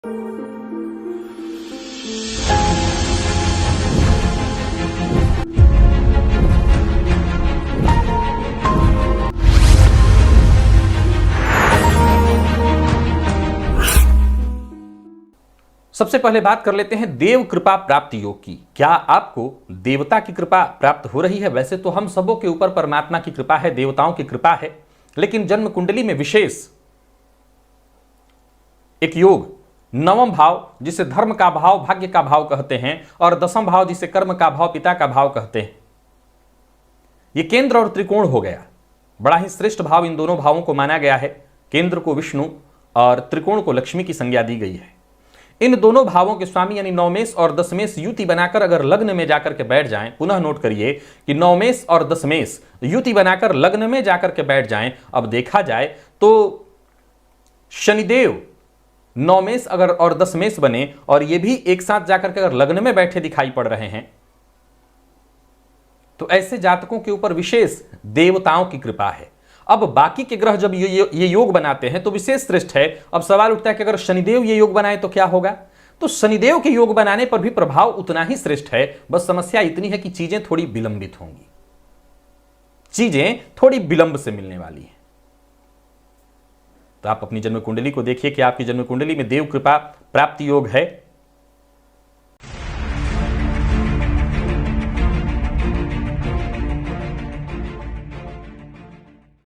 सबसे पहले बात कर लेते हैं देव कृपा प्राप्ति योग की। क्या आपको देवता की कृपा प्राप्त हो रही है? वैसे तो हम सबों के ऊपर परमात्मा की कृपा है, देवताओं की कृपा है, लेकिन जन्म कुंडली में विशेष एक योग, नवम भाव जिसे धर्म का भाव, भाग्य का भाव कहते हैं, और दसम भाव जिसे कर्म का भाव, पिता का भाव कहते हैं, यह केंद्र और त्रिकोण हो गया। बड़ा ही श्रेष्ठ भाव इन दोनों भावों को माना गया है। केंद्र को विष्णु और त्रिकोण को लक्ष्मी की संज्ञा दी गई है। इन दोनों भावों के स्वामी यानी नवमेश और दशमेश युति बनाकर अगर लग्न में जाकर के बैठ जाएं, पुनः नोट करिए कि नवमेश और दशमेश युति बनाकर लग्न में जाकर के बैठ जाएं। अब देखा जाए तो शनिदेव नवमेश अगर और दशमेश बने और ये भी एक साथ जाकर के अगर लग्न में बैठे दिखाई पड़ रहे हैं, तो ऐसे जातकों के ऊपर विशेष देवताओं की कृपा है। अब बाकी के ग्रह जब ये योग बनाते हैं तो विशेष श्रेष्ठ है। अब सवाल उठता है कि अगर शनिदेव ये योग बनाए तो क्या होगा? तो शनिदेव के योग बनाने पर भी प्रभाव उतना ही श्रेष्ठ है। बस समस्या इतनी है कि चीजें थोड़ी विलंबित होंगी, चीजें थोड़ी विलंब से मिलने वाली हैं। तो आप अपनी जन्म कुंडली को देखिए कि आपकी जन्म कुंडली में देव कृपा प्राप्ति योग है